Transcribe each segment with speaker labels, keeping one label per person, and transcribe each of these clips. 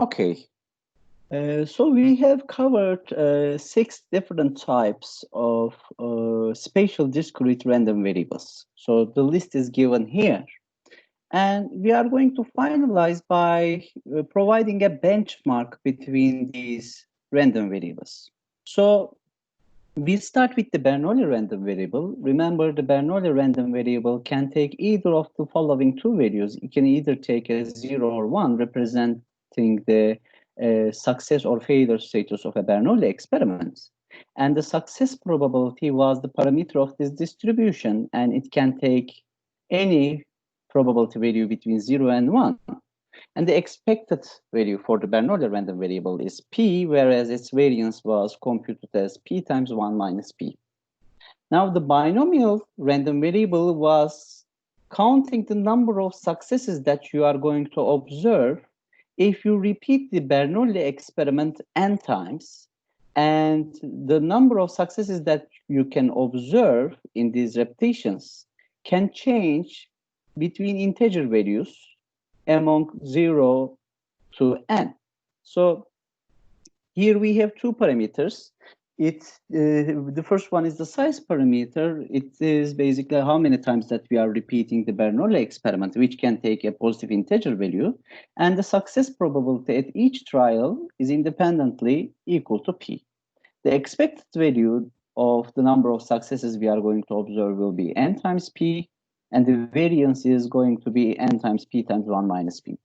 Speaker 1: Okay, so we have covered 6 different types of spatial discrete random variables. So the list is given here. And we are going to finalize by providing a benchmark between these random variables. So we start with the Bernoulli random variable. Remember, the Bernoulli random variable can take either of the following two values. It can either take a 0 or 1, representing the success or failure status of a Bernoulli experiment. And the success probability was the parameter of this distribution, and it can take any probability value between 0 and 1. And the expected value for the Bernoulli random variable is p, whereas its variance was computed as p times 1 minus p. Now, the binomial random variable was counting the number of successes that you are going to observe if you repeat the Bernoulli experiment n times, and the number of successes that you can observe in these repetitions can change between integer values among 0 to n. So here we have two parameters. The first one is the size parameter. It is basically how many times that we are repeating the Bernoulli experiment, which can take a positive integer value. And the success probability at each trial is independently equal to p. The expected value of the number of successes we are going to observe will be n times p, and the variance is going to be n times p times 1 minus p.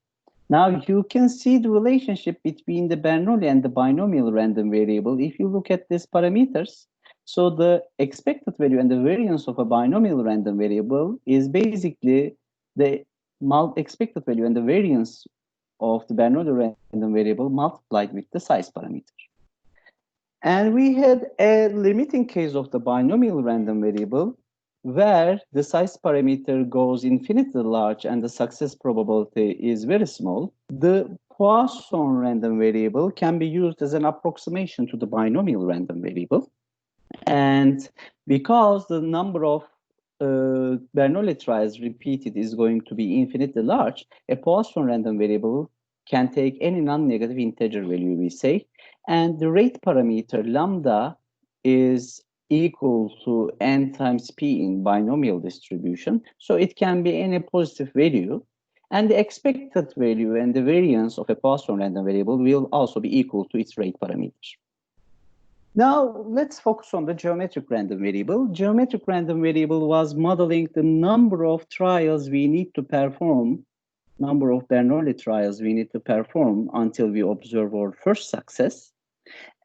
Speaker 1: Now you can see the relationship between the Bernoulli and the binomial random variable if you look at these parameters. So the expected value and the variance of a binomial random variable is basically the expected value and the variance of the Bernoulli random variable multiplied with the size parameter. And we had a limiting case of the binomial random variable where the size parameter goes infinitely large and the success probability is very small. The Poisson random variable can be used as an approximation to the binomial random variable. And because the number of Bernoulli trials repeated is going to be infinitely large, a Poisson random variable can take any non-negative integer value, we say, and the rate parameter lambda is equal to n times p in binomial distribution, so it can be any positive value, and the expected value and the variance of a Poisson random variable will also be equal to its rate parameter. Now, let's focus on the geometric random variable. Geometric random variable was modeling the number of trials we need to perform, number of Bernoulli trials we need to perform until we observe our first success.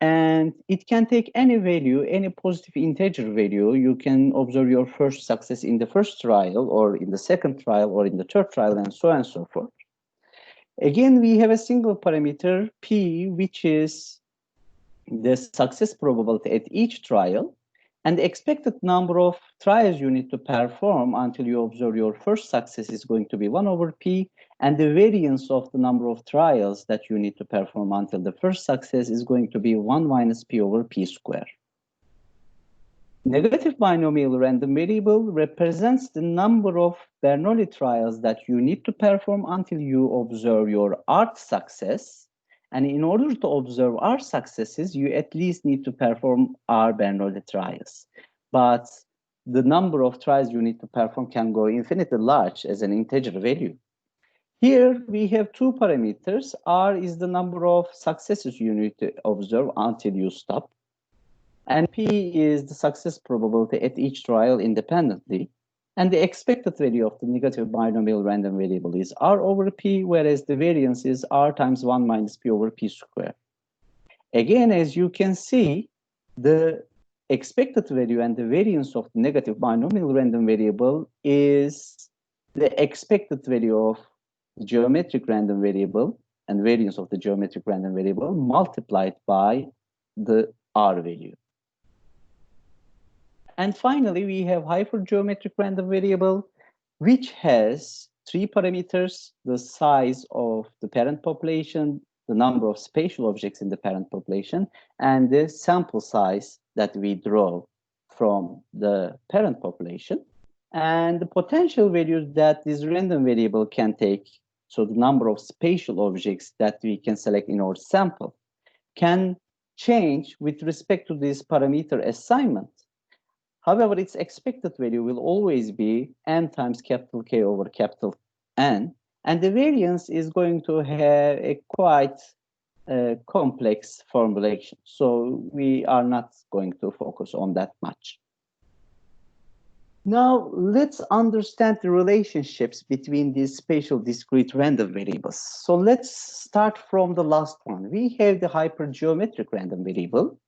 Speaker 1: And it can take any value, any positive integer value. You can observe your first success in the first trial, or in the second trial, or in the third trial, and so on and so forth. Again, we have a single parameter, p, which is the success probability at each trial, and the expected number of trials you need to perform until you observe your first success is going to be 1 over p, and the variance of the number of trials that you need to perform until the first success is going to be 1 minus p over p square. Negative binomial random variable represents the number of Bernoulli trials that you need to perform until you observe your rth success. And in order to observe r successes, you at least need to perform r Bernoulli trials. But the number of trials you need to perform can go infinitely large as an integer value. Here we have two parameters. R is the number of successes you need to observe until you stop. And P is the success probability at each trial independently. And the expected value of the negative binomial random variable is R over P, whereas the variance is R times 1 minus P over P squared. Again, as you can see, the expected value and the variance of the negative binomial random variable is the expected value of the geometric random variable and variance of the geometric random variable multiplied by the R value. And finally, we have hypergeometric random variable, which has 3 parameters: the size of the parent population, the number of spatial objects in the parent population, and the sample size that we draw from the parent population. And the potential values that this random variable can take so the number of spatial objects that we can select in our sample, can change with respect to this parameter assignment. However, its expected value will always be n times capital K over capital N, and the variance is going to have a quite complex formulation. So we are not going to focus on that much. Now, let's understand the relationships between these spatial discrete random variables. So let's start from the last one. We have the hypergeometric random variable.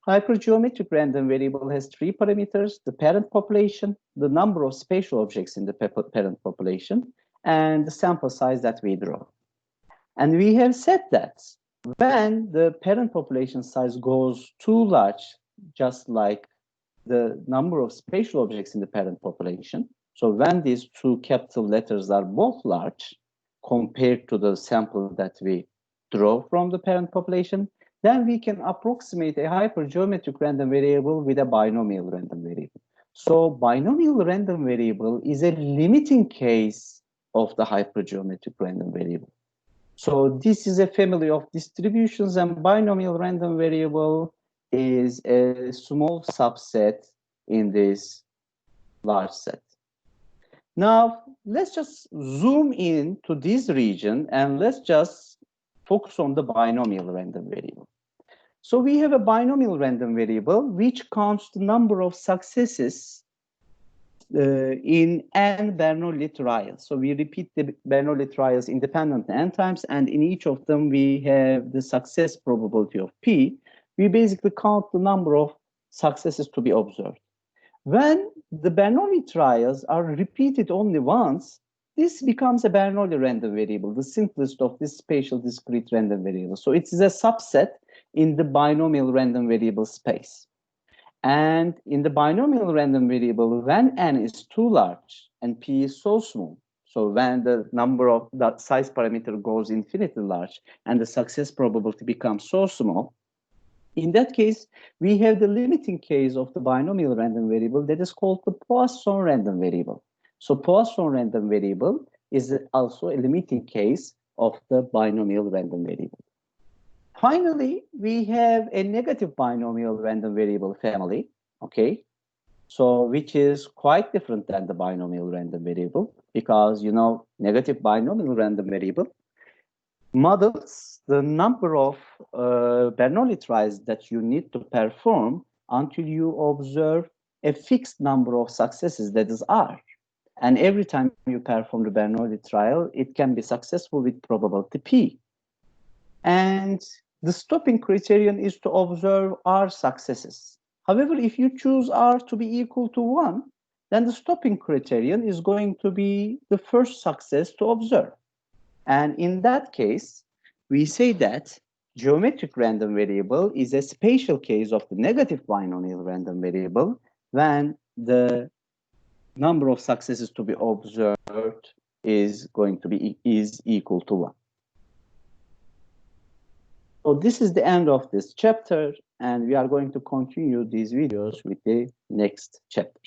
Speaker 1: Hypergeometric random variable has three parameters: the parent population, the number of spatial objects in the parent population, and the sample size that we draw. And we have said that when the parent population size goes too large, just like the number of spatial objects in the parent population, so when these two capital letters are both large compared to the sample that we draw from the parent population, then we can approximate a hypergeometric random variable with a binomial random variable. So binomial random variable is a limiting case of the hypergeometric random variable. So this is a family of distributions, and binomial random variable is a small subset in this large set. Now, let's just zoom in to this region and let's just focus on the binomial random variable. So we have a binomial random variable which counts the number of successes in n Bernoulli trials. So we repeat the Bernoulli trials independently n times, and in each of them we have the success probability of p. We basically count the number of successes to be observed. When the Bernoulli trials are repeated only once, this becomes a Bernoulli random variable, the simplest of this spatial discrete random variables. So it is a subset in the binomial random variable space. And in the binomial random variable, when n is too large and p is so small, so when the number of the size parameter goes infinitely large and the success probability becomes so small, in that case, we have the limiting case of the binomial random variable that is called the Poisson random variable. So Poisson random variable is also a limiting case of the binomial random variable. Finally, we have a negative binomial random variable family, okay? So which is quite different than the binomial random variable, because, you know, negative binomial random variable models the number of Bernoulli trials that you need to perform until you observe a fixed number of successes, that is R. And every time you perform the Bernoulli trial, it can be successful with probability P. And the stopping criterion is to observe R successes. However, if you choose R to be equal to 1, then the stopping criterion is going to be the first success to observe. And in that case, we say that geometric random variable is a spatial case of the negative binomial random variable when the number of successes to be observed is going to be equal to 1. So this is the end of this chapter, and we are going to continue these videos with the next chapter.